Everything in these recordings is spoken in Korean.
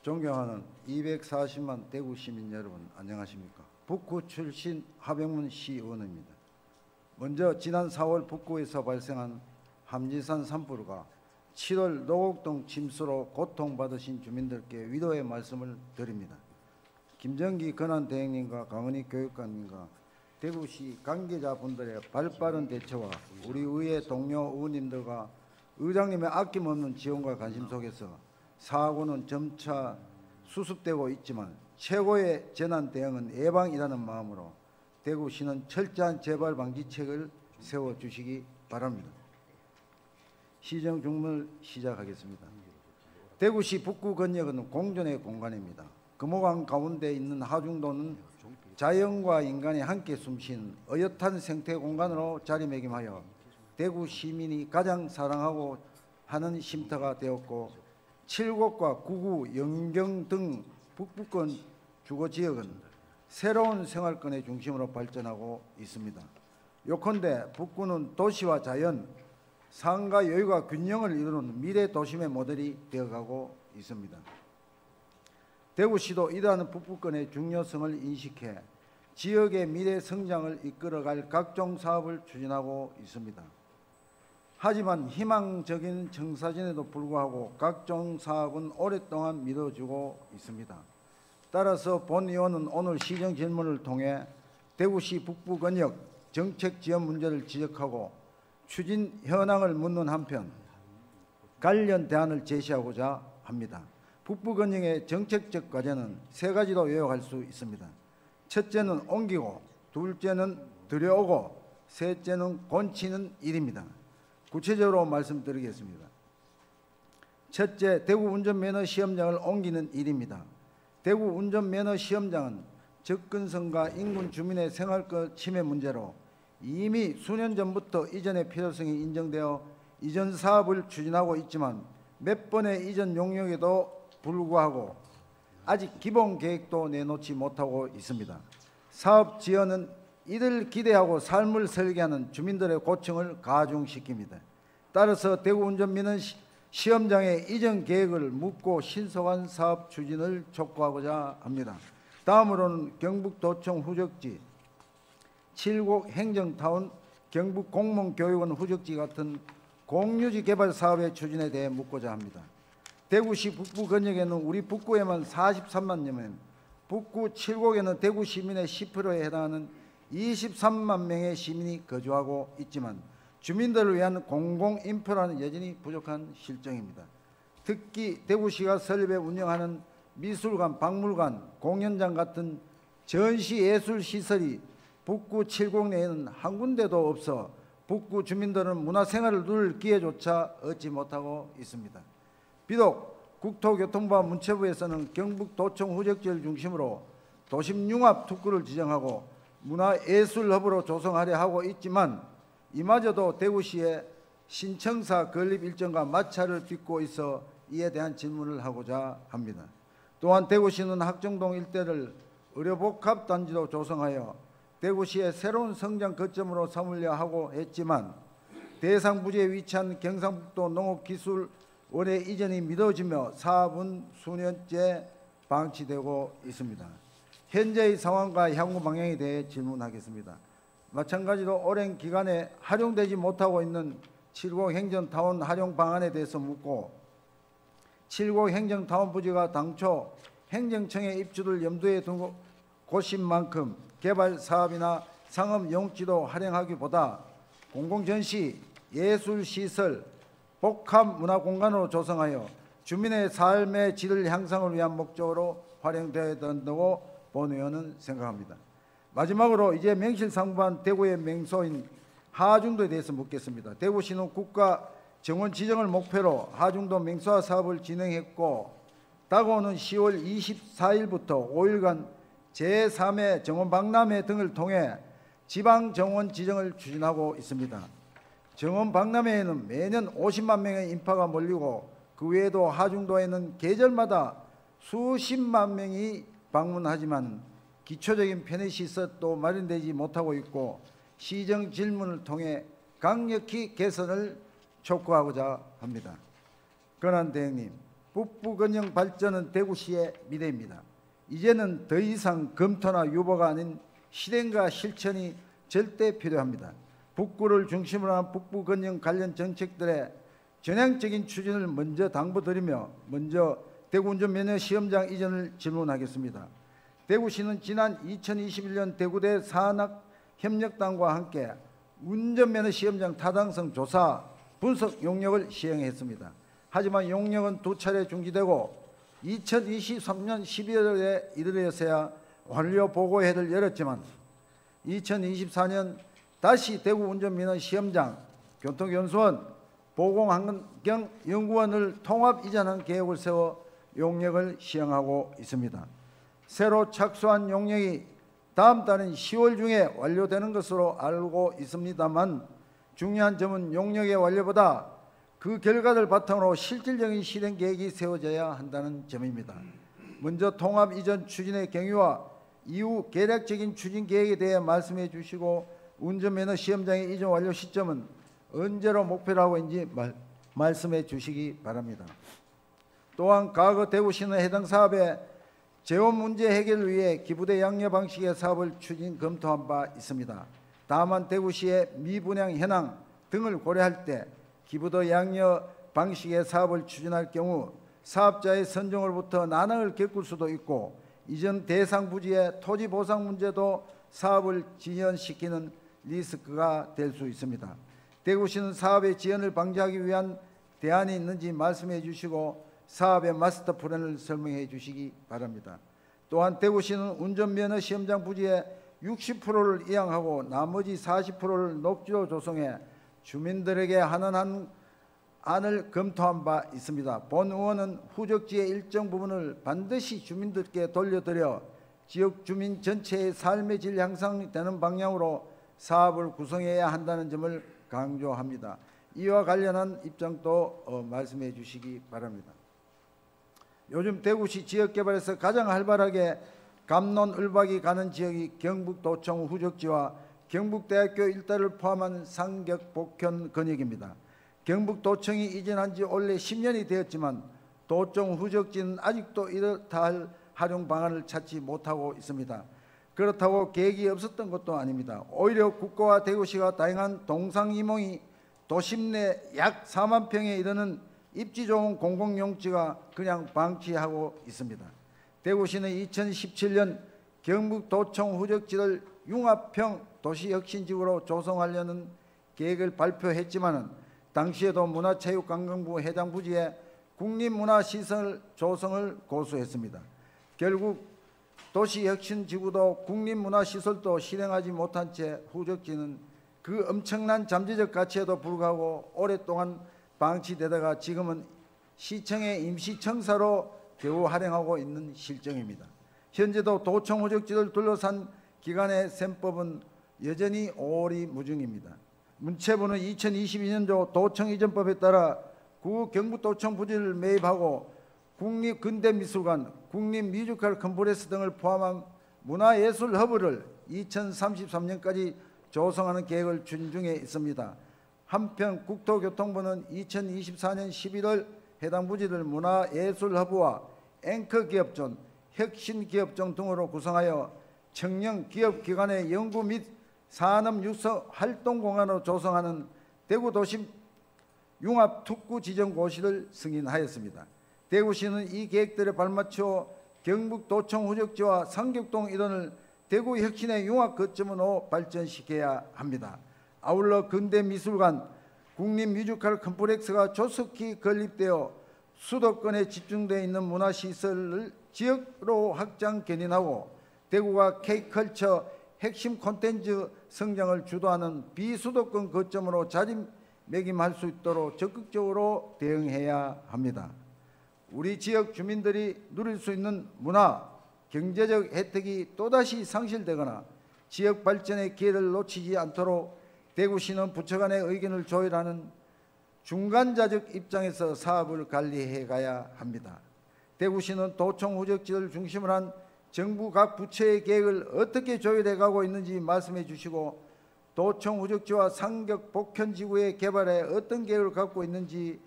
존경하는 240만 대구 시민 여러분, 안녕하십니까. 북구 출신 하병문 시의원입니다. 먼저 지난 4월 북구에서 발생한 함지산 산불과 7월 노곡동 침수로 고통받으신 주민들께 위로의 말씀을 드립니다. 김정기 권한대행님과 강은희 교육감님과 대구시 관계자분들의 발빠른 대처와 우리 의회 동료 의원님들과 의장님의 아낌없는 지원과 관심 속에서 사고는 점차 수습되고 있지만 최고의 재난 대응은 예방이라는 마음으로 대구시는 철저한 재발 방지책을 세워주시기 바랍니다. 시정 중문을 시작하겠습니다. 대구시 북구 건역은 공존의 공간입니다. 금호강 가운데 있는 하중도는 자연과 인간이 함께 숨쉬는 어엿한 생태 공간으로 자리매김하여 대구 시민이 가장 사랑하고 하는 쉼터가 되었고, 칠곡과 구구, 영경 등 북부권 주거지역은 새로운 생활권의 중심으로 발전하고 있습니다. 요컨대 북구는 도시와 자연, 상가 여유가 균형을 이루는 미래 도심의 모델이 되어가고 있습니다. 대구시도 이러한 북부권의 중요성을 인식해 지역의 미래 성장을 이끌어갈 각종 사업을 추진하고 있습니다. 하지만 희망적인 청사진에도 불구하고 각종 사업은 오랫동안 미뤄지고 있습니다. 따라서 본 의원은 오늘 시정 질문을 통해 대구시 북부권역 정책 지원 문제를 지적하고 추진 현황을 묻는 한편 관련 대안을 제시하고자 합니다. 북부권역의 정책적 과제는 세 가지로 요약할 수 있습니다. 첫째는 옮기고, 둘째는 들여오고, 셋째는 곤치는 일입니다. 구체적으로 말씀드리겠습니다. 첫째, 대구 운전면허 시험장을 옮기는 일입니다. 대구 운전면허 시험장은 접근성과 인근 주민의 생활권 침해 문제로 이미 수년 전부터 이전의 필요성이 인정되어 이전 사업을 추진하고 있지만 몇 번의 이전 용역에도 불구하고 아직 기본 계획도 내놓지 못하고 있습니다. 사업 지연은 이를 기대하고 삶을 설계하는 주민들의 고충을 가중시킵니다. 따라서 대구 운전면허 시험장의 이전 계획을 묻고 신속한 사업 추진을 촉구하고자 합니다. 다음으로는 경북도청 후적지, 칠곡 행정타운, 경북공무원교육원 후적지 같은 공유지 개발 사업의 추진에 대해 묻고자 합니다. 대구시 북부 권역에는 우리 북구에만 43만여 명, 북구 칠곡에는 대구 시민의 10%에 해당하는 23만 명의 시민이 거주하고 있지만 주민들을 위한 공공인프라는 여전히 부족한 실정입니다. 특히 대구시가 설립해 운영하는 미술관, 박물관, 공연장 같은 전시예술시설이 북구 칠곡 내에는 한 군데도 없어 북구 주민들은 문화생활을 누릴 기회조차 얻지 못하고 있습니다. 비록 국토교통부와 문체부에서는 경북도청 후적지를 중심으로 도심융합 특구를 지정하고 문화예술허브로 조성하려 하고 있지만 이마저도 대구시의 신청사 건립 일정과 마찰을 빚고 있어 이에 대한 질문을 하고자 합니다. 또한 대구시는 학정동 일대를 의료복합단지로 조성하여 대구시의 새로운 성장 거점으로 삼으려 하고 했지만 대상 부지에 위치한 경상북도 농업기술원의 이전이 미뤄지며 사업은 수년째 방치되고 있습니다. 현재의 상황과 향후 방향에 대해 질문하겠습니다. 마찬가지로 오랜 기간에 활용되지 못하고 있는 칠곡 행정타운 활용 방안에 대해서 묻고, 칠곡 행정타운 부지가 당초 행정청의 입주를 염두에 둔 곳인 만큼 개발 사업이나 상업 용지도 활용하기보다 공공전시, 예술시설, 복합문화공간으로 조성하여 주민의 삶의 질을 향상을 위한 목적으로 활용되어야 된다고 본 의원은 생각합니다. 마지막으로 이제 명실상부한 대구의 맹소인 하중도에 대해서 묻겠습니다. 대구시는 국가 정원 지정을 목표로 하중도 맹소화 사업을 진행했고 다가오는 10월 24일부터 5일간 제3회 정원 박람회 등을 통해 지방 정원 지정을 추진하고 있습니다. 정원 박람회에는 매년 50만 명의 인파가 몰리고 그 외에도 하중도에는 계절마다 수십만 명이 방문하지만 기초적인 편의시설도 마련되지 못하고 있고 시정 질문을 통해 강력히 개선을 촉구하고자 합니다. 권한대행님, 북부근영 발전은 대구시의 미래입니다. 이제는 더 이상 검토나 유보가 아닌 실행과 실천이 절대 필요합니다. 북구를 중심으로 한 북부근영 관련 정책들의 전향적인 추진을 먼저 당부드리며 먼저 대구운전면허 시험장 이전을 질문하겠습니다. 대구시는 지난 2021년 대구대 산학협력단과 함께 운전면허 시험장 타당성 조사 분석 용역을 시행했습니다. 하지만 용역은 2차례 중지되고 2023년 12월에 이르러서야 완료 보고회를 열었지만 2024년 다시 대구 운전면허 시험장, 교통연수원, 보건환경연구원을 통합 이전한 계획을 세워 용역을 시행하고 있습니다. 새로 착수한 용역이 다음 달인 10월 중에 완료되는 것으로 알고 있습니다만 중요한 점은 용역의 완료보다 그 결과를 바탕으로 실질적인 실행 계획이 세워져야 한다는 점입니다. 먼저 통합 이전 추진의 경위와 이후 계략적인 추진 계획에 대해 말씀해 주시고 운전면허 시험장의 이전 완료 시점은 언제로 목표로 하고 있는지 말씀해 주시기 바랍니다. 또한 과거 대구시는 해당 사업의 재원 문제 해결을 위해 기부대 양려 방식의 사업을 추진 검토한 바 있습니다. 다만 대구시의 미분양 현황 등을 고려할 때 기부대 양려 방식의 사업을 추진할 경우 사업자의 선정으로부터 난항을 겪을 수도 있고 이전 대상 부지의 토지 보상 문제도 사업을 지연시키는 리스크가 될 수 있습니다. 대구시는 사업의 지연을 방지하기 위한 대안이 있는지 말씀해 주시고 사업의 마스터 플랜을 설명해 주시기 바랍니다. 또한 대구시는 운전면허 시험장 부지의 60%를 이양하고 나머지 40%를 녹지로 조성해 주민들에게 하는 안을 검토한 바 있습니다. 본 의원은 후적지의 일정 부분을 반드시 주민들께 돌려드려 지역 주민 전체의 삶의 질 향상이 되는 방향으로 사업을 구성해야 한다는 점을 강조합니다. 이와 관련한 입장도 말씀해 주시기 바랍니다. 요즘 대구시 지역개발에서 가장 활발하게 감론을박이 가는 지역이 경북도청 후적지와 경북대학교 일대를 포함한 상격 복현 근역입니다. 경북도청이 이전한 지 원래 10년이 되었지만 도청 후적지는 아직도 이렇다 할 활용 방안을 찾지 못하고 있습니다. 그렇다고 계획이 없었던 것도 아닙니다. 오히려 국가와 대구시가 다양한 동상이몽이 도심 내 약 4만 평에 이르는 입지 좋은 공공용지가 그냥 방치하고 있습니다. 대구시는 2017년 경북도청 후적지를 융합형 도시혁신지구로 조성하려는 계획을 발표했지만 당시에도 문화체육관광부 해당 부지에 국립문화시설 조성을 고수했습니다. 결국 도시혁신지구도 국립문화시설도 실행하지 못한 채 후적지는 그 엄청난 잠재적 가치에도 불구하고 오랫동안 방치되다가 지금은 시청의 임시청사로 겨우 활용하고 있는 실정입니다. 현재도 도청 후적지를 둘러싼 기간의 셈법은 여전히 오리무중입니다. 문체부는 2022년도 도청이전법에 따라 구 경북도청 부지를 매입하고 국립근대미술관, 국립뮤지컬 컴플렉스 등을 포함한 문화예술 허브를 2033년까지 조성하는 계획을 추진 중에 있습니다. 한편 국토교통부는 2024년 11월 해당 부지를 문화예술 허브와 앵커 기업존, 혁신 기업존 등으로 구성하여 청년 기업 기관의 연구 및 산업 육성 활동 공간으로 조성하는 대구 도심 융합 특구 지정 고시를 승인하였습니다. 대구시는 이 계획들에 발맞추어 경북도청 후적지와 상격동 일원을 대구 혁신의 융합 거점으로 발전시켜야 합니다. 아울러 근대미술관, 국립뮤지컬 컴플렉스가 조속히 건립되어 수도권에 집중되어 있는 문화시설을 지역으로 확장 견인하고 대구가 K컬처 핵심 콘텐츠 성장을 주도하는 비수도권 거점으로 자리매김할 수 있도록 적극적으로 대응해야 합니다. 우리 지역 주민들이 누릴 수 있는 문화, 경제적 혜택이 또다시 상실되거나 지역 발전의 기회를 놓치지 않도록 대구시는 부처 간의 의견을 조율하는 중간자적 입장에서 사업을 관리해 가야 합니다. 대구시는 도청 후적지를 중심으로 한 정부 각 부처의 계획을 어떻게 조율해 가고 있는지 말씀해 주시고 도청 후적지와 상격 복현지구의 개발에 어떤 계획을 갖고 있는지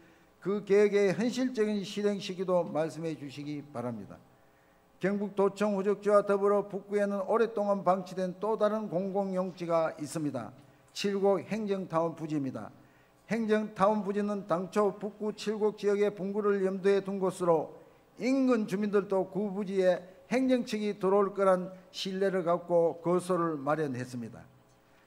그 계획의 현실적인 실행 시기도 말씀해 주시기 바랍니다. 경북도청 후적지와 더불어 북구에는 오랫동안 방치된 또 다른 공공용지가 있습니다. 칠곡 행정타운 부지입니다. 행정타운 부지는 당초 북구 칠곡 지역의 분구를 염두에 둔 곳으로 인근 주민들도 그 부지에 행정측이 들어올 거란 신뢰를 갖고 거소를 마련했습니다.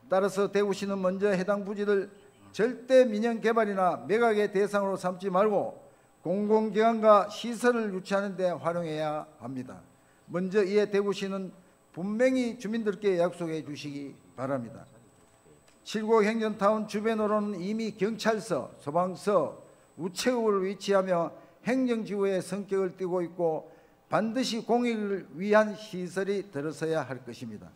따라서 대구시는 먼저 해당 부지를 절대 민영 개발이나 매각의 대상으로 삼지 말고 공공기관과 시설을 유치하는 데 활용해야 합니다. 먼저 이에 대구시는 분명히 주민들께 약속해 주시기 바랍니다. 칠곡 행정타운 주변으로는 이미 경찰서, 소방서, 우체국을 위치하며 행정지구의 성격을 띠고 있고 반드시 공익을 위한 시설이 들어서야 할 것입니다.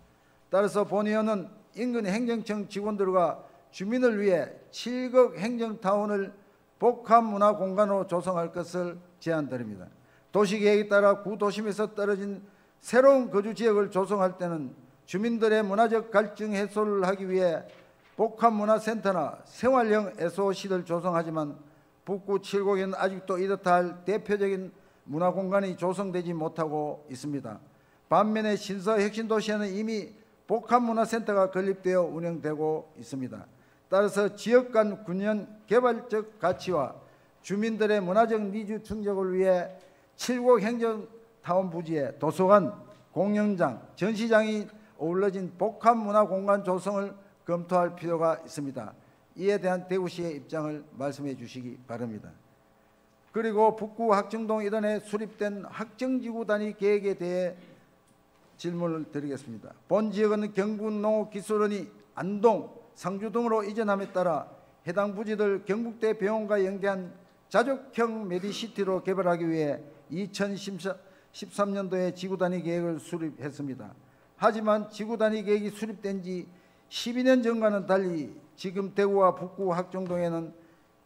따라서 본의원은 인근 행정청 직원들과 주민을 위해 칠곡 행정타운을 복합문화공간으로 조성할 것을 제안드립니다. 도시계획에 따라 구도심에서 떨어진 새로운 거주지역을 조성할 때는 주민들의 문화적 갈증 해소를 하기 위해 복합문화센터나 생활형 SOC를 조성하지만 북구 칠곡에는 아직도 이렇다 할 대표적인 문화공간이 조성되지 못하고 있습니다. 반면에 신서 혁신도시에는 이미 복합문화센터가 건립되어 운영되고 있습니다. 따라서 지역 간 균형 개발적 가치와 주민들의 문화적 니즈 충족을 위해 칠곡 행정타운 부지에 도서관, 공연장, 전시장이 어우러진 복합문화공간 조성을 검토할 필요가 있습니다. 이에 대한 대구시의 입장을 말씀해 주시기 바랍니다. 그리고 북구 학정동 일원에 수립된 학정지구 단위 계획에 대해 질문을 드리겠습니다. 본 지역은 경북농업기술원이 안동, 상주 등으로 이전함에 따라 해당 부지를 경북대 병원과 연계한 자족형 메디시티로 개발하기 위해 2013년도에 지구단위 계획을 수립했습니다. 하지만 지구단위 계획이 수립된 지 12년 전과는 달리 지금 대구와 북구 학정동에는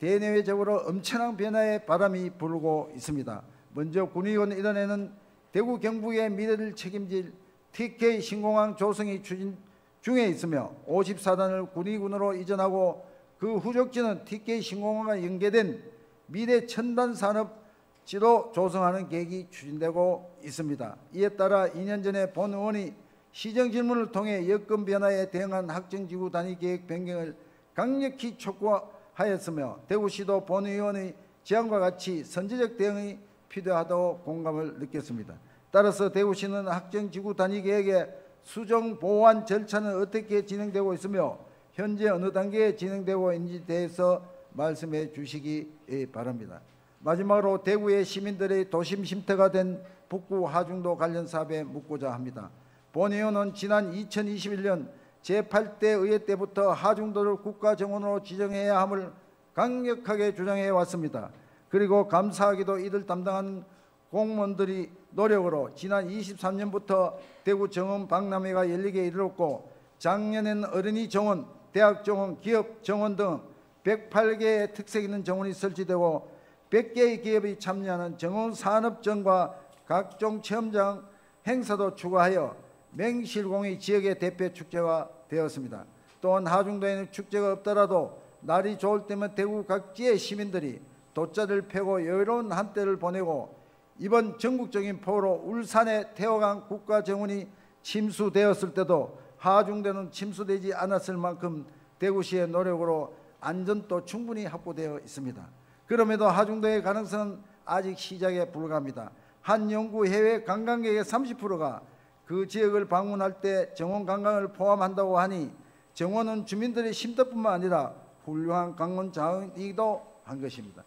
대내외적으로 엄청난 변화의 바람이 불고 있습니다. 먼저 군의원 일원에는 대구 경북의 미래를 책임질 TK 신공항 조성이 추진 중에 있으며 54단을 군의군으로 이전하고 그 후적지는 TK 신공항과 연계된 미래 첨단 산업지로 조성하는 계획이 추진되고 있습니다. 이에 따라 2년 전에 본 의원이 시정 질문을 통해 여건 변화에 대응한 학정지구 단위 계획 변경을 강력히 촉구하였으며 대구시도 본 의원의 제안과 같이 선제적 대응이 필요하다고 공감을 느꼈습니다. 따라서 대구시는 학정지구 단위 계획의 수정 보완 절차는 어떻게 진행되고 있으며 현재 어느 단계에 진행되고 있는지에 대해서 말씀해 주시기 바랍니다. 마지막으로 대구의 시민들의 도심 쉼터가 된 북구 하중도 관련 사업에 묻고자 합니다. 본 의원은 지난 2021년 제8대 의회 때부터 하중도를 국가정원으로 지정해야 함을 강력하게 주장해 왔습니다. 그리고 감사하게도 이들 담당한 공무원들이 노력으로 지난 23년부터 대구 정원 박람회가 열리게 이르렀고 작년에는 어린이 정원, 대학 정원, 기업 정원 등 108개의 특색 있는 정원이 설치되고 100개의 기업이 참여하는 정원산업전과 각종 체험장 행사도 추가하여 맹실공이 지역의 대표 축제가 되었습니다. 또한 하중도에는 축제가 없더라도 날이 좋을 때면 대구 각지의 시민들이 돗자리를 펴고 여유로운 한때를 보내고 이번 전국적인 폭우로 울산의 태화강 국가정원이 침수되었을 때도 하중도는 침수되지 않았을 만큼 대구시의 노력으로 안전도 충분히 확보되어 있습니다. 그럼에도 하중도의 가능성은 아직 시작에 불과합니다. 한 연구 해외 관광객의 30%가 그 지역을 방문할 때 정원 관광을 포함한다고 하니 정원은 주민들의 쉼터뿐만 아니라 훌륭한 관광 자원이기도 한 것입니다.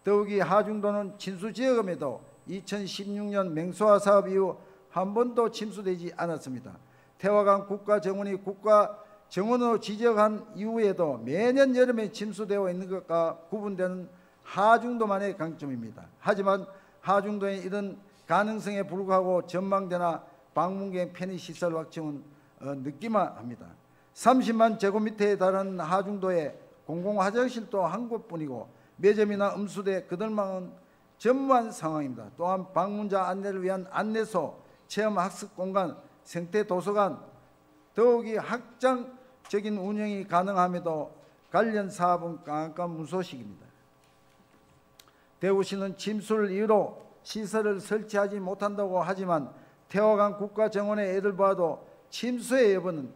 더욱이 하중도는 침수 지역임에도 2016년 맹수화 사업 이후 한 번도 침수되지 않았습니다. 태화강 국가정원이 국가정원으로 지정한 이후에도 매년 여름에 침수되어 있는 것과 구분되는 하중도만의 강점입니다. 하지만 하중도의 이런 가능성에 불구하고 전망대나 방문객 편의시설 확충은 늦기만 합니다. 30만 제곱미터에 달하는 하중도에 공공화장실도 한 곳뿐이고 매점이나 음수대, 거들망은 전무한 상황입니다. 또한 방문자 안내를 위한 안내소, 체험학습공간, 생태도서관, 더욱이 확장적인 운영이 가능함에도 관련 사업은 깜깜무소식입니다. 대구시는 침수를 이유로 시설을 설치하지 못한다고 하지만 태화강 국가정원의 애들 봐도 침수의 여부는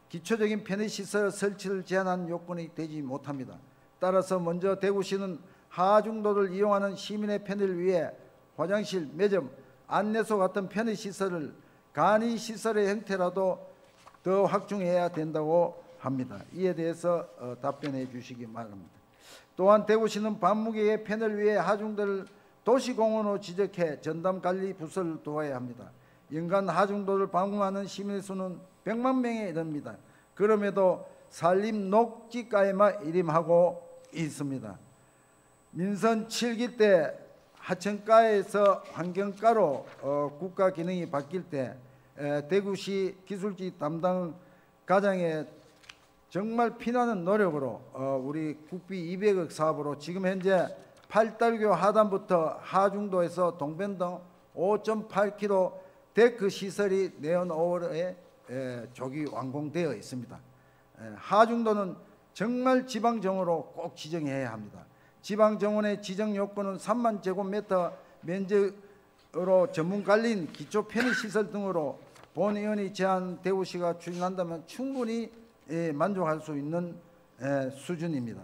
기초적인 편의시설 설치를 제한한 요건이 되지 못합니다. 따라서 먼저 대구시는 하중도를 이용하는 시민의 편의를 위해 화장실, 매점, 안내소 같은 편의시설을 간이시설의 형태라도 더 확충해야 된다고 합니다. 이에 대해서 답변해 주시기 바랍니다. 또한 대구시는 밤무게의 편의를 위해 하중도를 도시공원으로 지적해 전담관리 부서를 두어야 합니다. 연간 하중도를 방문하는 시민의 수는 100만 명에 이릅니다. 그럼에도 산림 녹지가에만 일임하고 있습니다. 민선 7기 때 하천가에서 환경가로 국가 기능이 바뀔 때 대구시 기술지 담당 과장의 정말 피나는 노력으로 우리 국비 200억 사업으로 지금 현재 팔달교 하단부터 하중도에서 동변 등 5.8km 데크 시설이 내년 5월에 조기 완공되어 있습니다. 하중도는 정말 지방정원으로 꼭 지정해야 합니다. 지방정원의 지정 요건은 3만 제곱미터 면적으로 전문관리인 기초 편의시설 등으로 본 의원이 제안 대구시가 추진한다면 충분히 만족할 수 있는 수준입니다.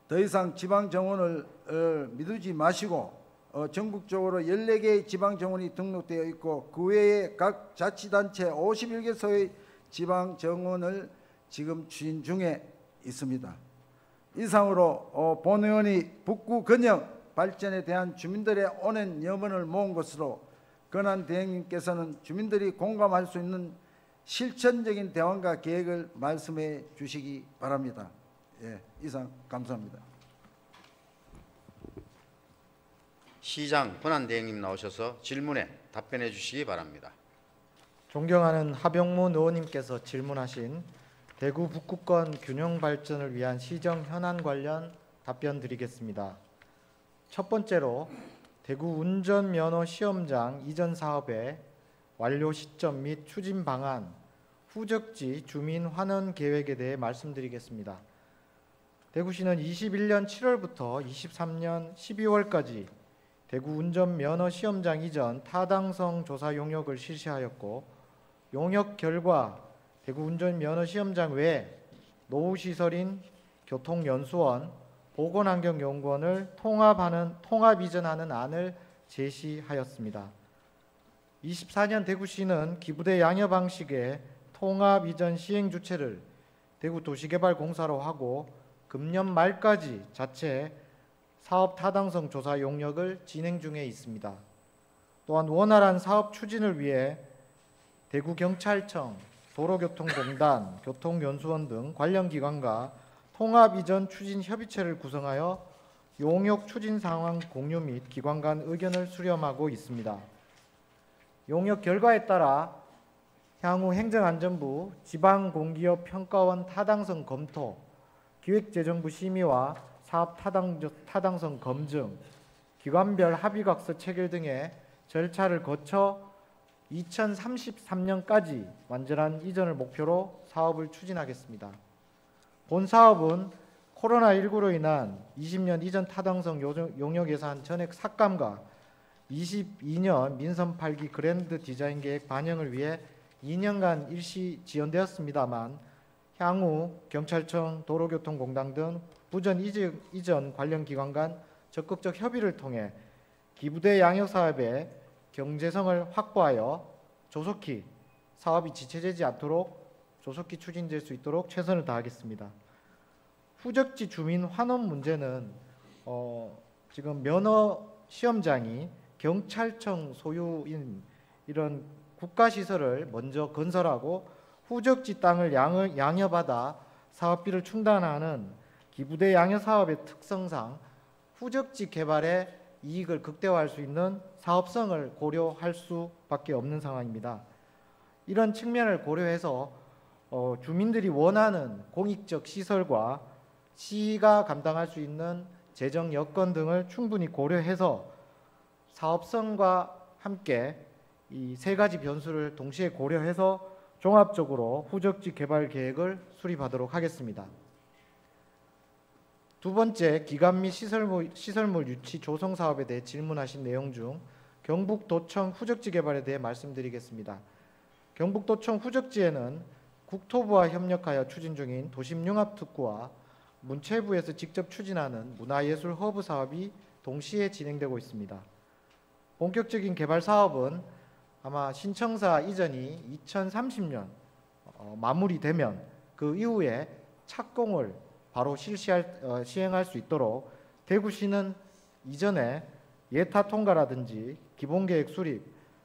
더 이상 지방정원을 미루지 마시고 전국적으로 14개의 지방정원이 등록되어 있고 그 외에 각 자치단체 51개소의 지방정원을 지금 추진 중에 있습니다. 이상으로 본 의원이 북구 근역 발전에 대한 주민들의 오랜 염원을 모은 것으로 권한 대행님께서는 주민들이 공감할 수 있는 실천적인 대안과 계획을 말씀해 주시기 바랍니다. 이상 감사합니다. 시장 권한대행님 나오셔서 질문에 답변해 주시기 바랍니다. 존경하는 하병문 의원님께서 질문하신 대구 북구권 균형 발전을 위한 시정 현안 관련 답변 드리겠습니다. 첫 번째로 대구 운전면허 시험장 이전 사업의 완료 시점 및 추진 방안, 후적지 주민 환원 계획에 대해 말씀드리겠습니다. 대구시는 21년 7월부터 23년 12월까지 대구 운전면허 시험장 이전 타당성 조사 용역을 실시하였고 용역 결과 대구 운전면허 시험장 외 노후시설인 교통연수원, 보건환경연구원을 통합 이전하는 안을 제시하였습니다. 24년 대구시는 기부대 양여 방식의 통합 이전 시행 주체를 대구도시개발공사로 하고 금년 말까지 자체 사업 타당성 조사 용역을 진행 중에 있습니다. 또한 원활한 사업 추진을 위해 대구경찰청, 도로교통공단, 교통연수원 등 관련 기관과 통합 이전 추진 협의체를 구성하여 용역 추진 상황 공유 및 기관 간 의견을 수렴하고 있습니다. 용역 결과에 따라 향후 행정안전부, 지방공기업 평가원 타당성 검토, 기획재정부 심의와 사업 타당성 검증, 기관별 합의각서 체결 등의 절차를 거쳐 2033년까지 완전한 이전을 목표로 사업을 추진하겠습니다. 본 사업은 코로나19로 인한 20년 이전 타당성 용역 예산 전액 삭감과 22년 민선 8기 그랜드 디자인 계획 반영을 위해 2년간 일시 지연되었습니다만 향후 경찰청, 도로교통공단 등 부전 이전 관련 기관 간 적극적 협의를 통해 기부대 양역 사업의 경제성을 확보하여 조속히 사업이 지체되지 않도록 조속히 추진될 수 있도록 최선을 다하겠습니다. 후적지 주민 환원 문제는 지금 면허 시험장이 경찰청 소유인 이런 국가시설을 먼저 건설하고 후적지 땅을 양여받아 사업비를 충당하는 기부대 양여 사업의 특성상 후적지 개발에 이익을 극대화할 수 있는 사업성을 고려할 수밖에 없는 상황입니다. 이런 측면을 고려해서 주민들이 원하는 공익적 시설과 시가 감당할 수 있는 재정 여건 등을 충분히 고려해서 사업성과 함께 이 세 가지 변수를 동시에 고려해서 종합적으로 후적지 개발 계획을 수립하도록 하겠습니다. 두 번째, 기관 및 시설물 유치 조성 사업에 대해 질문하신 내용 중 경북도청 후적지 개발에 대해 말씀드리겠습니다. 경북도청 후적지에는 국토부와 협력하여 추진 중인 도심융합특구와 문체부에서 직접 추진하는 문화예술 허브 사업이 동시에 진행되고 있습니다. 본격적인 개발 사업은 아마 신청사 이전이 2030년 마무리되면 그 이후에 착공을 바로 시행할 수 있도록 대구시는 이전에 예타 통과라든지 기본계획 수립,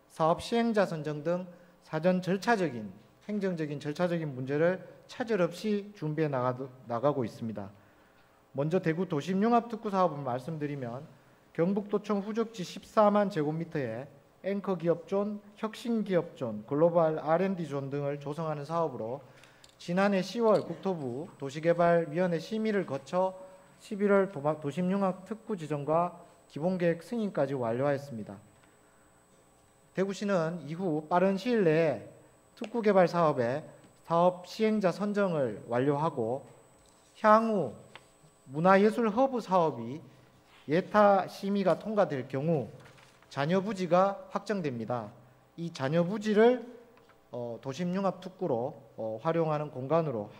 사업 시행자 선정 등 사전 행정적인 절차적인 문제를 차질 없이 준비해 나가고 있습니다. 먼저 대구 도심융합특구 사업을 말씀드리면 경북도청 후적지 14만 제곱미터에 앵커 기업존, 혁신 기업존, 글로벌 R&D 존 등을 조성하는 사업으로 지난해 10월 국토부 도시개발위원회 심의를 거쳐 11월 도심융합특구 지정과 기본계획 승인까지 완료하였습니다. 대구시는 이후 빠른 시일 내에 특구 개발 사업의 사업 시행자 선정을 완료하고 향후 문화예술 허브 사업이 예타 심의가 통과될 경우 잔여 부지가 확정됩니다. 이 잔여 부지를 도심융합특구로 활용하는 공간으로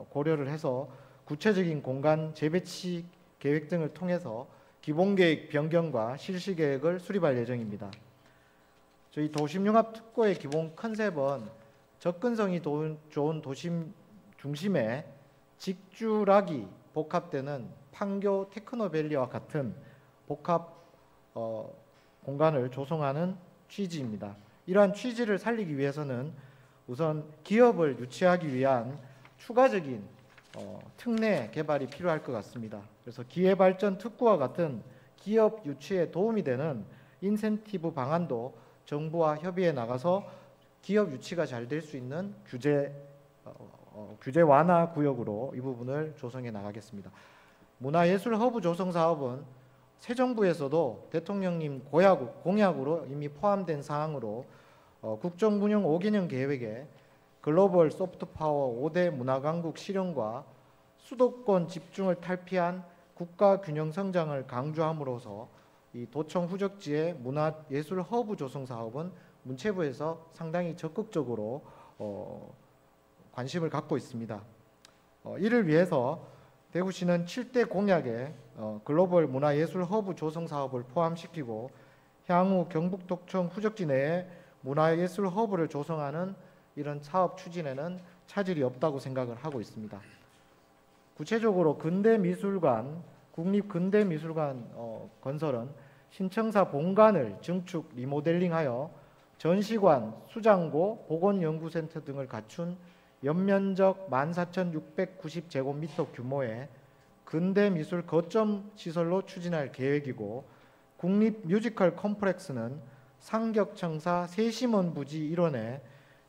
고려를 해서 구체적인 공간 재배치 계획 등을 통해서 기본계획 변경과 실시계획을 수립할 예정입니다. 저희 도심융합특구의 기본 컨셉은 접근성이 좋은 도심 중심에 직주락이 복합되는 판교 테크노밸리와 같은 복합 공간을 조성하는 취지입니다. 이러한 취지를 살리기 위해서는 우선 기업을 유치하기 위한 추가적인 특례 개발이 필요할 것 같습니다. 그래서 기회발전 특구와 같은 기업 유치에 도움이 되는 인센티브 방안도 정부와 협의해 나가서 기업 유치가 잘 될 수 있는 규제 완화 구역으로 이 부분을 조성해 나가겠습니다. 문화예술 허브 조성 사업은 새 정부에서도 대통령님 공약으로 이미 포함된 사항으로 국정운영 5개년 계획에 글로벌 소프트파워 5대 문화강국 실현과 수도권 집중을 탈피한 국가 균형 성장을 강조함으로써 이 도청 후적지의 문화예술 허브 조성 사업은 문체부에서 상당히 적극적으로 관심을 갖고 있습니다. 이를 위해서 대구시는 7대 공약에 글로벌 문화예술 허브 조성 사업을 포함시키고 향후 경북도청 후적지 내에 문화예술 허브를 조성하는 이런 사업 추진에는 차질이 없다고 생각을 하고 있습니다. 구체적으로 근대미술관, 국립근대미술관 건설은 신청사 본관을 증축 리모델링하여 전시관, 수장고, 보건연구센터 등을 갖춘 연면적 14,690제곱미터 규모의 근대미술 거점 시설로 추진할 계획이고 국립뮤지컬 컴플렉스는 상격청사 세심원 부지 일원에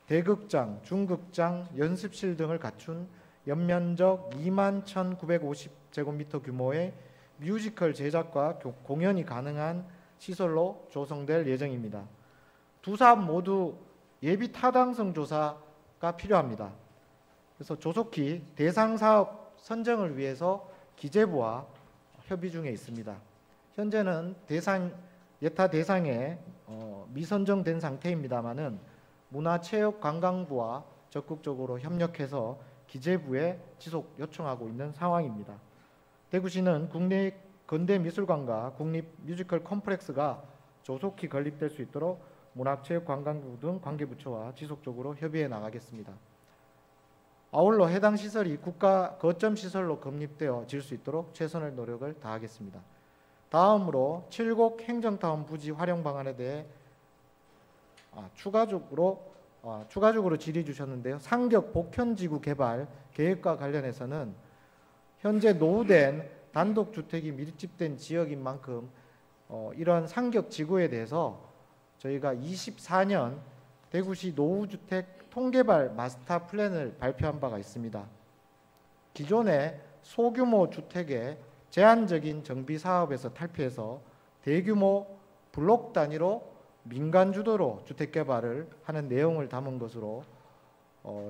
대극장, 중극장, 연습실 등을 갖춘 연면적 21,950제곱미터 규모의 뮤지컬 제작과 공연이 가능한 시설로 조성될 예정입니다. 두 사업 모두 예비 타당성 조사가 필요합니다. 그래서 조속히 대상 사업 선정을 위해서 기재부와 협의 중에 있습니다. 현재는 예타 대상에 미선정된 상태입니다만은 문화체육관광부와 적극적으로 협력해서 기재부에 지속 요청하고 있는 상황입니다. 대구시는 국내 근대미술관과 국립뮤지컬 컴플렉스가 조속히 건립될 수 있도록 문화체육관광부 등 관계부처와 지속적으로 협의해 나가겠습니다. 아울러 해당 시설이 국가 거점 시설로 건립되어질 수 있도록 최선의 노력을 다하겠습니다. 다음으로 7곡 행정타운 부지 활용 방안에 대해 추가적으로 질의 주셨는데요. 상격 복현지구 개발 계획과 관련해서는 현재 노후된 단독주택이 밀집된 지역인 만큼 이러한 상격 지구에 대해서 저희가 24년 대구시 노후주택 통개발 마스터 플랜을 발표한 바가 있습니다. 기존의 소규모 주택의 제한적인 정비 사업에서 탈피해서 대규모 블록 단위로 민간 주도로 주택 개발을 하는 내용을 담은 것으로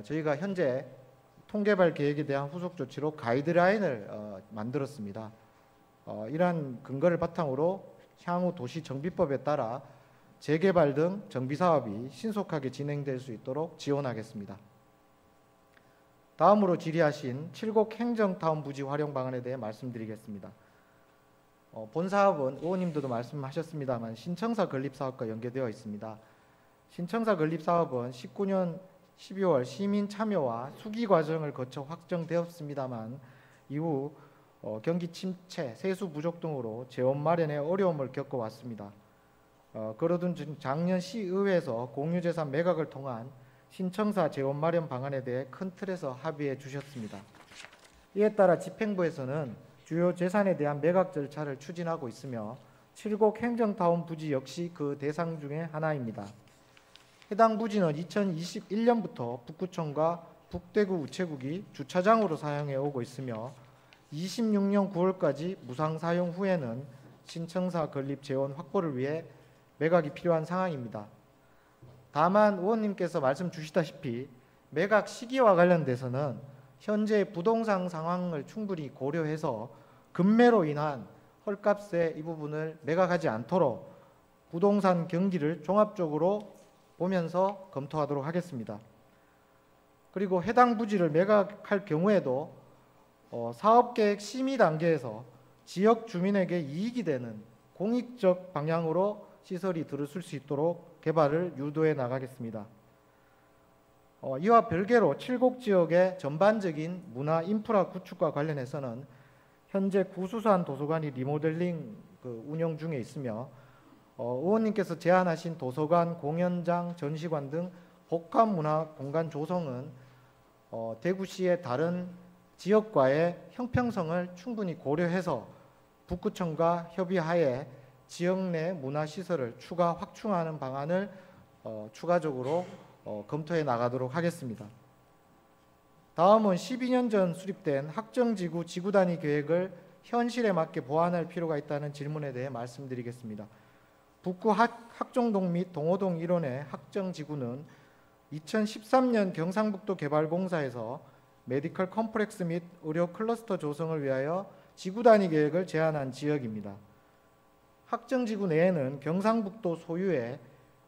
저희가 현재 통개발 계획에 대한 후속 조치로 가이드라인을 만들었습니다. 이러한 근거를 바탕으로 향후 도시정비법에 따라 재개발 등 정비사업이 신속하게 진행될 수 있도록 지원하겠습니다. 다음으로 질의하신 7곡 행정타운 부지 활용 방안에 대해 말씀드리겠습니다. 본 사업은 의원님들도 말씀하셨습니다만 신청사 건립사업과 연계되어 있습니다. 신청사 건립사업은 19년 12월 시민 참여와 수기 과정을 거쳐 확정되었습니다만 이후 경기 침체, 세수 부족 등으로 재원 마련에 어려움을 겪어왔습니다. 그러던 중 작년 시의회에서 공유재산 매각을 통한 신청사 재원 마련 방안에 대해 큰 틀에서 합의해 주셨습니다. 이에 따라 집행부에서는 주요 재산에 대한 매각 절차를 추진하고 있으며 7곡 행정타운 부지 역시 그 대상 중에 하나입니다. 해당 부지는 2021년부터 북구청과 북대구 우체국이 주차장으로 사용해 오고 있으며 26년 9월까지 무상 사용 후에는 신청사 건립 재원 확보를 위해 매각이 필요한 상황입니다. 다만 의원님께서 말씀 주시다시피 매각 시기와 관련돼서는 현재 부동산 상황을 충분히 고려해서 급매로 인한 헐값의 이 부분을 매각하지 않도록 부동산 경기를 종합적으로 보면서 검토하도록 하겠습니다. 그리고 해당 부지를 매각할 경우에도 사업계획 심의 단계에서 지역 주민에게 이익이 되는 공익적 방향으로 시설이 들어설 수 있도록 개발을 유도해 나가겠습니다. 이와 별개로 7곡 지역의 전반적인 문화 인프라 구축과 관련해서는 현재 구수산 도서관이 리모델링 운영 중에 있으며 의원님께서 제안하신 도서관, 공연장, 전시관 등 복합 문화 공간 조성은 대구시의 다른 지역과의 형평성을 충분히 고려해서 북구청과 협의하에 지역 내 문화시설을 추가 확충하는 방안을 추가적으로 검토해 나가도록 하겠습니다. 다음은 12년 전 수립된 학정지구 지구단위 계획을 현실에 맞게 보완할 필요가 있다는 질문에 대해 말씀드리겠습니다. 북구 학종동 및 동호동 일원의 학정지구는 2013년 경상북도 개발공사에서 메디컬 컴플렉스 및 의료 클러스터 조성을 위하여 지구단위 계획을 제안한 지역입니다. 학정지구 내에는 경상북도 소유의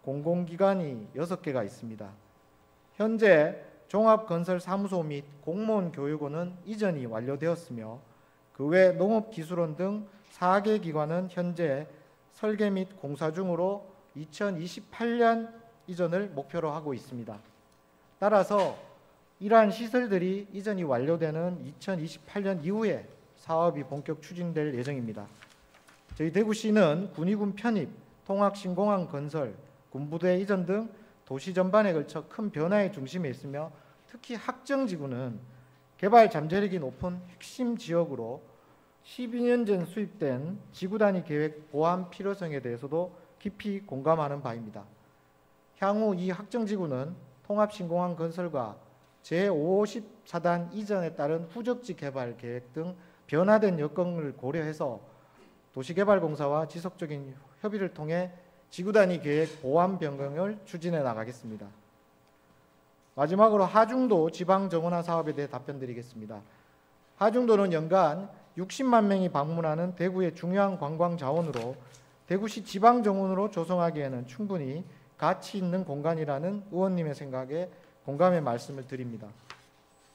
공공기관이 6개가 있습니다. 현재 종합건설사무소 및 공무원 교육원은 이전이 완료되었으며 그 외 농업기술원 등 4개 기관은 현재 설계 및 공사 중으로 2028년 이전을 목표로 하고 있습니다. 따라서 이러한 시설들이 이전이 완료되는 2028년 이후에 사업이 본격 추진될 예정입니다. 저희 대구시는 군의군 편입, 통학신공항 건설, 군부대 이전 등 도시 전반에 걸쳐 큰 변화의 중심에 있으며 특히 학정지구는 개발 잠재력이 높은 핵심 지역으로 12년 전 수립된 지구단위 계획 보완 필요성에 대해서도 깊이 공감하는 바입니다. 향후 이 학정지구는 통합신공항 건설과 제54단 이전에 따른 후적지 개발 계획 등 변화된 여건을 고려해서 도시개발공사와 지속적인 협의를 통해 지구단위 계획 보완 변경을 추진해 나가겠습니다. 마지막으로 하중도 지방정원화 사업에 대해 답변드리겠습니다. 하중도는 연간 60만 명이 방문하는 대구의 중요한 관광 자원으로 대구시 지방정원으로 조성하기에는 충분히 가치 있는 공간이라는 의원님의 생각에 공감의 말씀을 드립니다.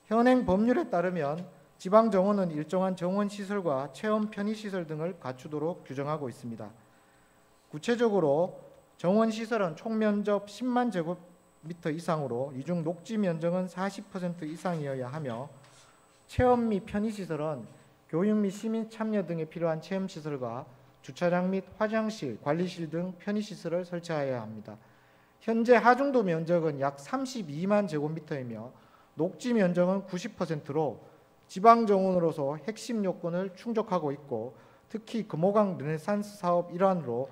현행 법률에 따르면 지방정원은 일정한 정원시설과 체험 편의시설 등을 갖추도록 규정하고 있습니다. 구체적으로 정원시설은 총면적 10만 제곱미터 이상으로 이중 녹지 면적은 40% 이상이어야 하며 체험 및 편의시설은 교육 및 시민 참여 등에 필요한 체험시설과 주차장 및 화장실, 관리실 등 편의시설을 설치하여야 합니다. 현재 하중도 면적은 약 32만 제곱미터이며 녹지 면적은 90%로 지방정원으로서 핵심 요건을 충족하고 있고 특히 금호강 르네상스 사업 일환으로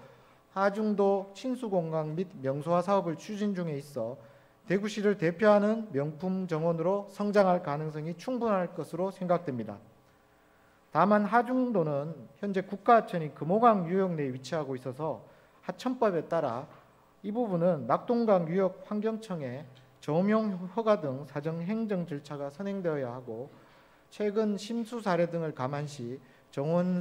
하중도 친수공강 및 명소화 사업을 추진 중에 있어 대구시를 대표하는 명품 정원으로 성장할 가능성이 충분할 것으로 생각됩니다. 다만 하중도는 현재 국가하천인 금호강 유역 내에 위치하고 있어서 하천법에 따라 이 부분은 낙동강 유역 환경청에 점용 허가 등 사정 행정 절차가 선행되어야 하고 최근 심수 사례 등을 감안시 정원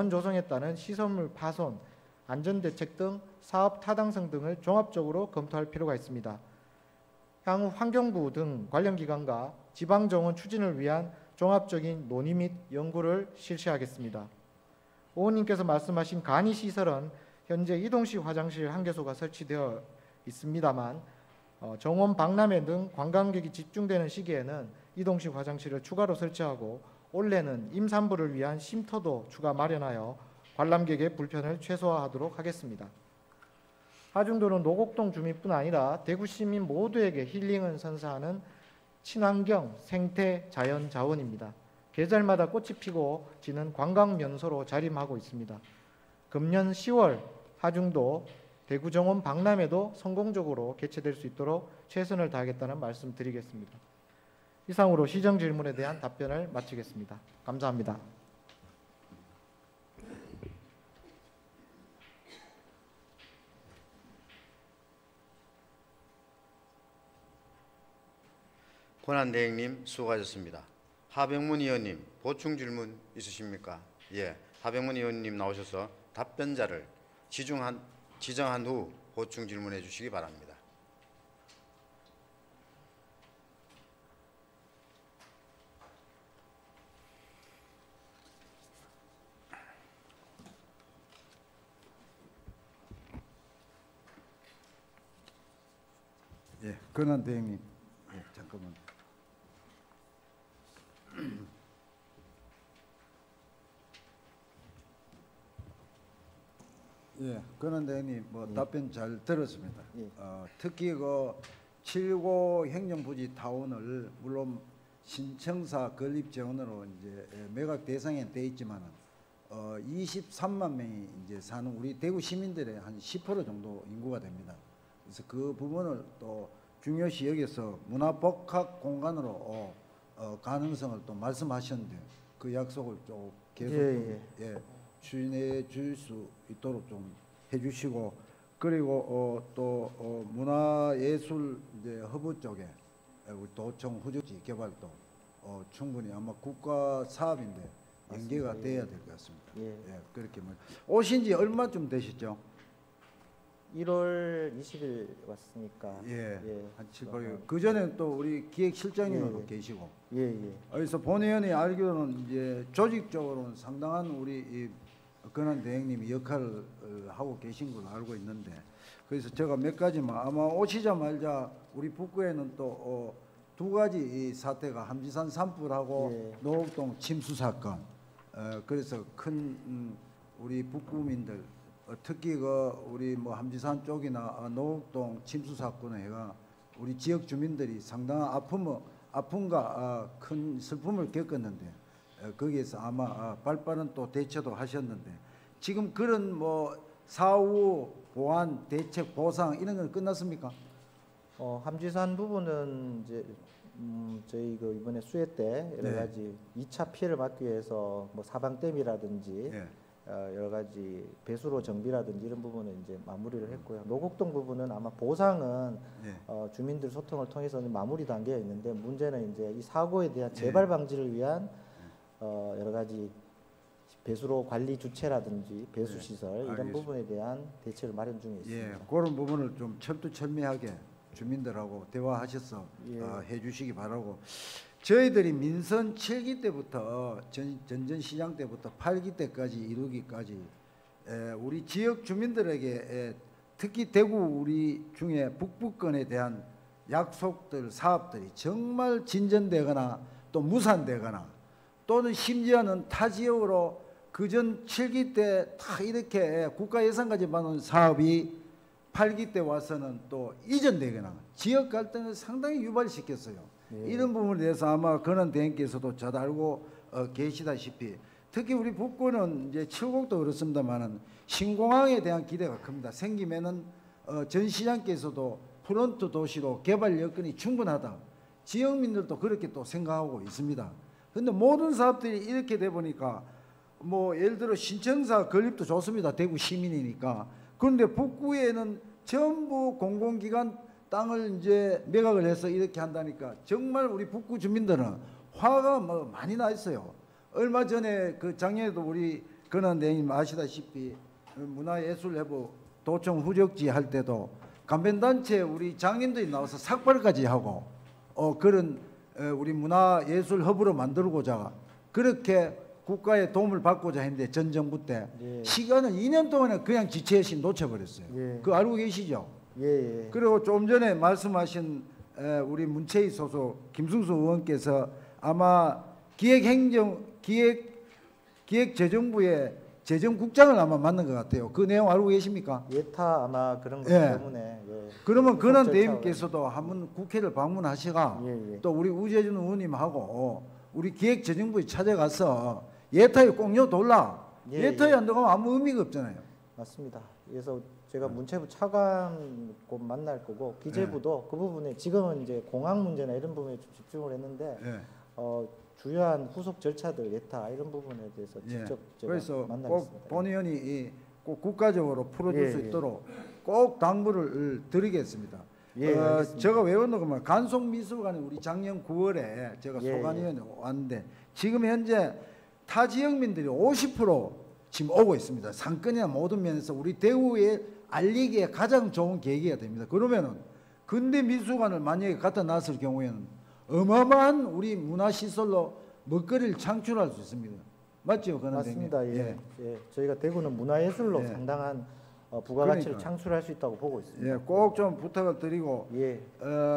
조성에 따른 시설물 파손, 안전대책 등 사업 타당성 등을 종합적으로 검토할 필요가 있습니다. 향후 환경부 등 관련 기관과 지방정원 추진을 위한 종합적인 논의 및 연구를 실시하겠습니다. 의원님께서 말씀하신 간이시설은 현재 이동식 화장실 1개소가 설치되어 있습니다만 정원 박람회 등 관광객이 집중되는 시기에는 이동식 화장실을 추가로 설치하고 올해는 임산부를 위한 쉼터도 추가 마련하여 관람객의 불편을 최소화하도록 하겠습니다. 하중도는 노곡동 주민뿐 아니라 대구 시민 모두에게 힐링을 선사하는 친환경 생태 자연 자원입니다. 계절마다 꽃이 피고 지는 관광 명소로 자림하고 있습니다. 금년 10월 하중도 대구 정원 박람회도 성공적으로 개최될 수 있도록 최선을 다하겠다는 말씀 드리겠습니다. 이상으로 시정 질문에 대한 답변을 마치겠습니다. 감사합니다. 권한대행님 수고하셨습니다. 하병문 의원님 보충 질문 있으십니까? 예, 하병문 의원님 나오셔서 답변자를 지정한 후 보충 질문해 주시기 바랍니다. 예, 권한대행님, 예, 잠깐만. 예, 권한대행님 답변 잘 들었습니다. 특히 그 7고 행정부지 타운을 물론 신청사 건립 재원으로 이제 매각 대상에 돼 있지만은 23만 명이 이제 사는 우리 대구 시민들의 한 10% 정도 인구가 됩니다. 그래서 그 부분을 또 중요시 여기서 문화복합 공간으로 가능성을 또 말씀하셨는데 그 약속을 좀 계속 추진해 줄 수 있도록 좀 해주시고, 그리고 또 문화예술 이제 허브 쪽에 우리 도청 후적지 개발도 충분히 아마 국가 사업인데 연계가 돼야 될 것 같습니다. 예, 그렇게 오신 지 얼마쯤 되셨죠? 1월 20일 왔으니까. 한 7, 8개월. 그 전에 또 우리 기획실장님도 계시고. 예. 그래서 본의원이 알기로는 이제 조직적으로는 상당한 우리 이 권한대행님이 역할을 하고 계신 걸로 알고 있는데, 그래서 제가 몇 가지만 아마 오시자마자 우리 북구에는 또 두 가지 이 사태가 함지산 산불하고 노곡동 침수 사건. 그래서 큰 우리 북구민들 특히 그 우리 뭐 함지산 쪽이나 노곡동 침수 사건에 해가 우리 지역 주민들이 상당한 아픔과 큰 슬픔을 겪었는데 거기에서 아마 발빠른 또 대처도 하셨는데, 지금 그런 뭐 사후 보완 대책 보상 이런 건 끝났습니까? 함지산 부분은 이제 저희 그 이번에 수해 때 여러 가지 2차 피해를 막기 위해서 뭐 사방댐이라든지 여러 가지 배수로 정비라든지 이런 부분은 이제 마무리를 했고요. 노곡동 부분은 아마 보상은 주민들 소통을 통해서 마무리 단계에 있는데, 문제는 이제 이 사고에 대한 재발 방지를 위한 여러 가지 배수로 관리 주체라든지 배수 시설 이런 부분에 대한 대책을 마련 중에 있습니다. 그런 부분을 좀 철두철미하게 주민들하고 대화하셔서 해주시기 바라고, 저희들이 민선 7기 때부터 전전시장 때부터 8기 때까지 이루기까지 우리 지역 주민들에게 특히 대구 우리 중에 북부권에 대한 약속들 사업들이 정말 진전되거나 또 무산되거나 또는 심지어는 타 지역으로 그전 7기 때 다 이렇게 국가 예산까지 받은 사업이 8기 때 와서는 또 이전되거나 지역 갈등을 상당히 유발시켰어요. 이런 부분에 대해서 아마 권한대행께서도 잘 알고 계시다시피 특히 우리 북구는 이제 칠곡도 그렇습니다만은 신공항에 대한 기대가 큽니다. 생기면은 전 시장께서도 프론트 도시로 개발 여건이 충분하다. 지역민들도 그렇게 또 생각하고 있습니다. 그런데 모든 사업들이 이렇게 돼 보니까 뭐 예를 들어 신청사 건립도 좋습니다. 대구 시민이니까. 그런데 북구에는 전부 공공기관 땅을 이제 매각을 해서 이렇게 한다니까 정말 우리 북구 주민들은 화가 뭐 많이 나 있어요. 얼마 전에 그 작년에도 우리 권한대행님 아시다시피 문화예술회부 도청 후적지 할 때도 간변단체 우리 장인들이 나와서 삭발까지 하고 그런 우리 문화예술허브로 만들고자 그렇게 국가의 도움을 받고자 했는데 전 정부 때 예. 시간을 2년 동안에 그냥 지체없이 놓쳐버렸어요. 예. 그거 알고 계시죠? 예, 예. 그리고 좀 전에 말씀하신 우리 문체위 소속 김승수 의원께서 아마 기획재정부의 재정국장을 아마 맡는 것 같아요. 그 내용 알고 계십니까? 예타 아마 그런 것 예. 때문에. 예. 그러면 국적 권한대행님께서도 한번 국회를 방문하시가 예, 예. 또 우리 우재준 의원님하고 우리 기획재정부에 찾아가서 예타에 꼭 넣어둘라. 예, 예타에 예. 안 들어가면 아무 의미가 없잖아요. 맞습니다. 그래서 제가 문체부 차관 곧 만날 거고 기재부도 그 부분에 지금은 이제 공항 문제나 이런 부분에 좀 집중을 했는데 예. 주요한 후속 절차들 예타 이런 부분에 대해서 예. 직접 제가 그래서 만나겠습니다. 꼭 본 의원이 꼭 국가적으로 풀어줄 예, 수 예. 있도록 꼭 당부를 드리겠습니다. 예, 알겠습니다. 제가 외웠는 것만 간송미술관에 우리 작년 9월에 제가 예, 소관위원회 왔는데 지금 현재 타 지역민들이 50% 지금 오고 있습니다. 상권이나 모든 면에서 우리 대구에 알리기에 가장 좋은 계기가 됩니다. 그러면은 근대 미술관을 만약에 갖다 놨을 경우에는 어마어마한 우리 문화시설로 먹거리를 창출할 수 있습니다. 맞죠? 맞습니다. 예. 예. 저희가 대구는 문화예술로 예. 상당한 부가가치를 그러니까. 창출할 수 있다고 보고 있습니다. 예, 꼭 좀 부탁을 드리고 예.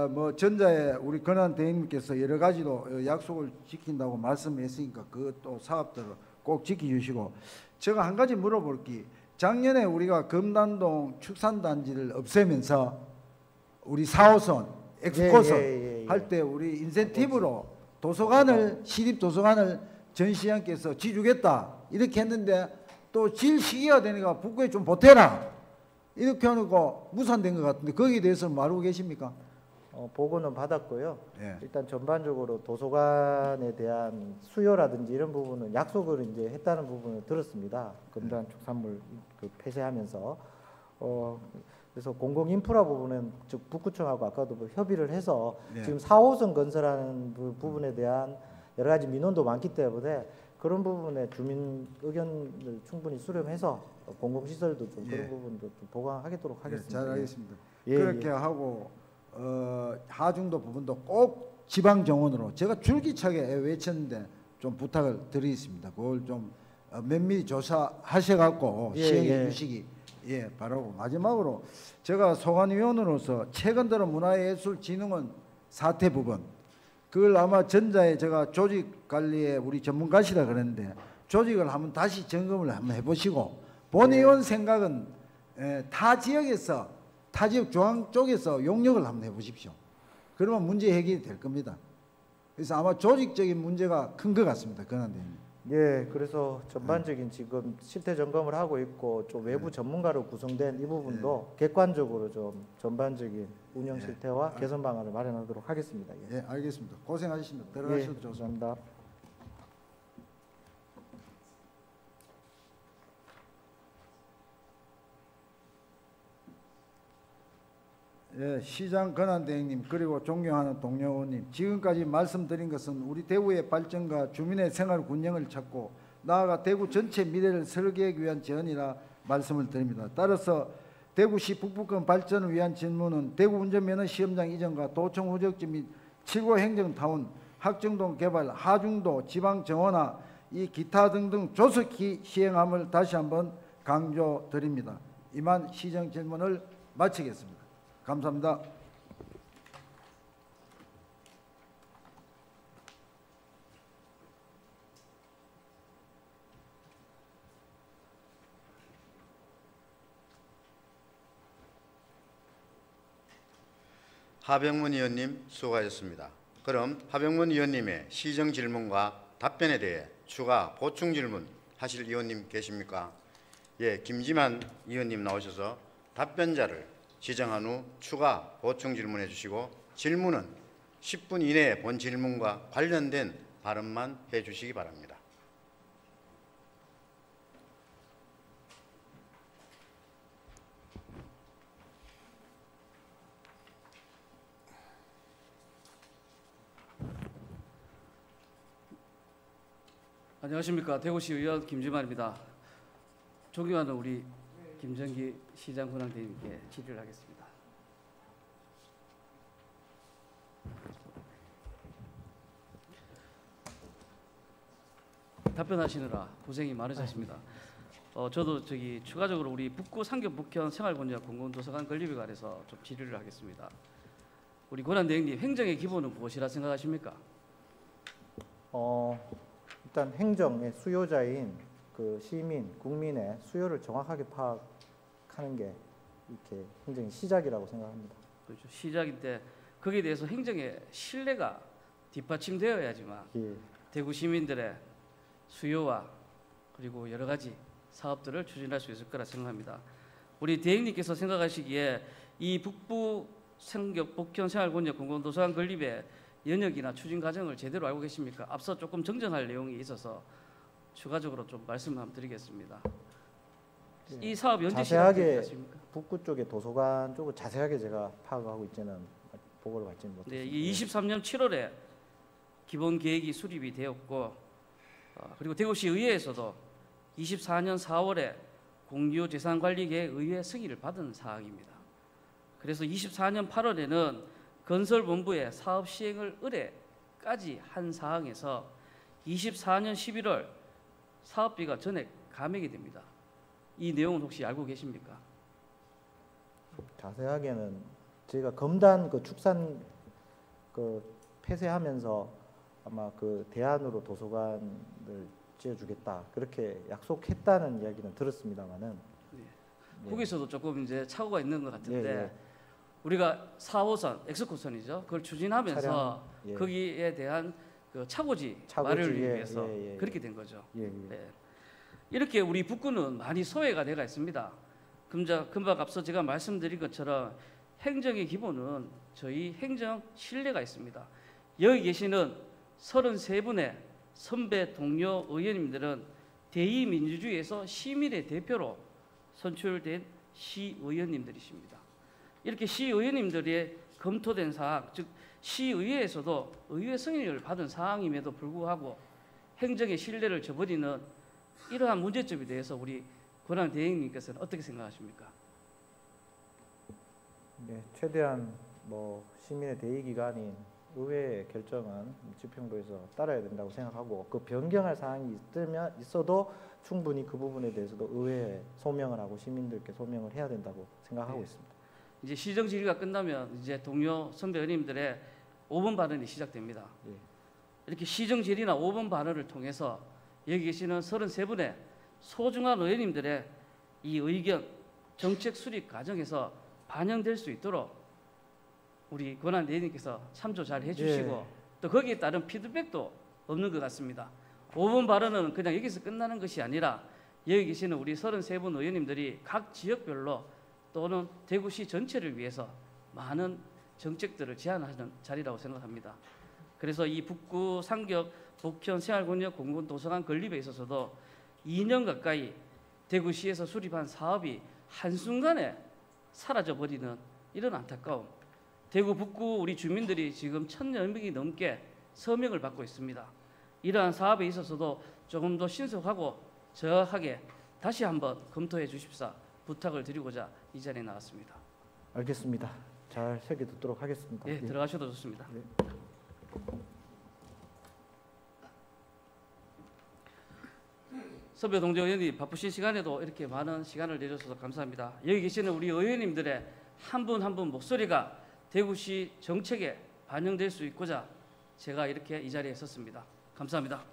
뭐 전자에 우리 권한 대행님께서 여러 가지로 약속을 지킨다고 말씀했으니까 그 또 사업들을 꼭 지켜주시고 제가 한 가지 물어볼 게 작년에 우리가 금단동 축산단지를 없애면서 우리 4호선 엑스코선 예. 할 때 우리 인센티브로 도서관을 시립 도서관을 전 시장께서 지주겠다 이렇게 했는데 또 질 시기가 되니까 북구에 좀 보태라 이렇게 하고 무산된 것 같은데 거기에 대해서 뭐 알고 계십니까? 보고는 받았고요. 예. 일단 전반적으로 도서관에 대한 수요라든지 이런 부분은 약속을 이제 했다는 부분을 들었습니다. 금단 축산물 그 폐쇄하면서 그래서 공공 인프라 부분은 즉 북구청하고 아까도 뭐 협의를 해서 네. 지금 4호선 건설하는 부분에 대한 여러 가지 민원도 많기 때문에 그런 부분에 주민 의견을 충분히 수렴해서 공공시설도 좀 그런 예. 부분도 좀 보강하도록 예, 하겠습니다. 잘 알겠습니다. 예, 그렇게 하고 하중도 부분도 꼭 지방 정원으로 제가 줄기차게 외쳤는데 좀 부탁을 드리겠습니다. 그걸 좀 면밀히 조사하셔 갖고 예, 시행해 예. 주시기 바라고 마지막으로 제가 소관위원으로서 최근 들어 문화예술진흥원 사태 부분 그걸 아마 전자에 제가 조직 관리에 우리 전문가시라 그랬는데 조직을 한번 다시 점검을 한번 해보시고 본의원 생각은 타 지역에서 타 지역 중앙 쪽에서 용역을 한번 해보십시오. 그러면 문제 해결이 될 겁니다. 그래서 아마 조직적인 문제가 큰 것 같습니다. 권한대행님. 예, 그래서 전반적인 지금 실태 점검을 하고 있고 좀 외부 전문가로 구성된 이 부분도 객관적으로 좀 전반적인 운영 실태와 개선 방안을 마련하도록 하겠습니다. 예, 예, 알겠습니다. 고생하셨습니다. 들어가셔도 좋습니다. 감사합니다. 예, 시장 권한대행님 그리고 존경하는 동료 의원님 지금까지 말씀드린 것은 우리 대구의 발전과 주민의 생활 균형을 찾고 나아가 대구 전체 미래를 설계하기 위한 제언이라 말씀을 드립니다. 따라서 대구시 북부권 발전을 위한 질문은 대구 운전면허 시험장 이전과 도청 후적지 및 7고 행정타운 학정동 개발 하중도 지방정원화 이 기타 등등 조속히 시행함을 다시 한번 강조드립니다. 이만 시정 질문을 마치겠습니다. 감사합니다. 하병문 의원님 수고하셨습니다. 그럼 하병문 의원님의 시정 질문과 답변에 대해 추가 보충 질문 하실 의원님 계십니까? 예, 김지만 의원님 나오셔서 답변자를 지정한 후 추가 보충 질문해 주시고 질문은 10분 이내에 본 질문과 관련된 발언만 해 주시기 바랍니다. 안녕하십니까. 대구시 의원 김지만입니다. 존경하는 우리 김정기 시장 권한대행님께 질의를 하겠습니다. 답변하시느라 고생이 많으셨습니다. 저도 추가적으로 우리 북구 상교 북현 생활권역 공공도서관 건립에 관해서 좀 질의를 하겠습니다. 우리 권한대행님, 행정의 기본은 무엇이라 생각하십니까? 일단 행정의 수요자인 그 시민, 국민의 수요를 정확하게 파악하는 게 이렇게 행정의 시작이라고 생각합니다. 그렇죠. 시작인데 거기에 대해서 행정의 신뢰가 뒷받침되어야지만 예. 대구 시민들의 수요와 그리고 여러 가지 사업들을 추진할 수 있을 거라 생각합니다. 우리 대행님께서 생각하시기에 이 북부 생격 복현 생활권역 공공도서관 건립의 연역이나 추진 과정을 제대로 알고 계십니까? 앞서 조금 정정할 내용이 있어서 추가적으로 좀 말씀 한번 드리겠습니다. 예. 이 사업 연재 자세하게 시간 되십니까? 북구 쪽에 도서관 쪽을 자세하게 제가 파악하고 있지는 보고를 받지는 못했습니다. 네, 이 23년 7월에 기본 계획이 수립이 되었고 그리고 대구시 의회에서도 24년 4월에 공유재산관리계획 의회 승인을 받은 사항입니다. 그래서 24년 8월에는 건설본부에 사업 시행을 의뢰까지 한 사항에서 24년 11월 사업비가 전액 감액이 됩니다. 이 내용은 혹시 알고 계십니까? 자세하게는 저희가 검단 그 축산 그 폐쇄하면서 아마 그 대안으로 도서관을 지어주겠다 그렇게 약속했다는 이야기는 들었습니다만은 거기서도 조금 이제 착오가 있는 것 같은데 예. 우리가 4호선 엑스코선이죠. 그걸 추진하면서 차량, 예. 거기에 대한 그 착오지 착오지, 마련을 예, 위해서 예. 그렇게 된 거죠. 예. 네. 이렇게 우리 북구는 많이 소외가 돼가 있습니다. 금방 앞서 제가 말씀드린 것처럼 행정의 기본은 저희 행정 신뢰가 있습니다. 여기 계시는 33분의 선배 동료 의원님들은 대의민주주의에서 시민의 대표로 선출된 시의원님들이십니다. 이렇게 시의원님들이 검토된 사항, 즉 시의회에서도 의회 승인을 받은 사항임에도 불구하고 행정의 신뢰를 저버리는 이러한 문제점에 대해서 우리 권한대행님께서는 어떻게 생각하십니까? 네, 최대한 뭐 시민의 대의 기관인 의회의 결정은 집행부에서 따라야 된다고 생각하고 그 변경할 사항이 있어도 충분히 그 부분에 대해서도 의회에 소명을 하고 시민들께 소명을 해야 된다고 생각하고 네. 있습니다. 이제 시정 질의가 끝나면 이제 동료 선배 의원님들의 5번 발언이 시작됩니다. 예. 이렇게 시정 질의나 5번 발언을 통해서 여기 계시는 33분의 소중한 의원님들의 이 의견, 정책 수립 과정에서 반영될 수 있도록 우리 권한대행님께서 참조 잘 해주시고 예. 또 거기에 따른 피드백도 없는 것 같습니다. 5번 발언은 그냥 여기서 끝나는 것이 아니라 여기 계시는 우리 33분 의원님들이 각 지역별로 또는 대구시 전체를 위해서 많은 정책들을 제안하는 자리라고 생각합니다. 그래서 이 북구 상격 복현 생활권역 공공도서관 건립에 있어서도 2년 가까이 대구시에서 수립한 사업이 한순간에 사라져버리는 이런 안타까움. 대구 북구 우리 주민들이 지금 1,000여 명이 넘게 서명을 받고 있습니다. 이러한 사업에 있어서도 조금 더 신속하고 정확하게 다시 한번 검토해 주십사 부탁을 드리고자 이 자리에 나왔습니다. 알겠습니다. 잘 새겨 듣도록 하겠습니다. 예, 들어가셔도 좋습니다. 예. 선배 동료 의원님 바쁘신 시간에도 이렇게 많은 시간을 내주셔서 감사합니다. 여기 계시는 우리 의원님들의 한 분 한 분 목소리가 대구시 정책에 반영될 수 있고자 제가 이렇게 이 자리에 섰습니다. 감사합니다.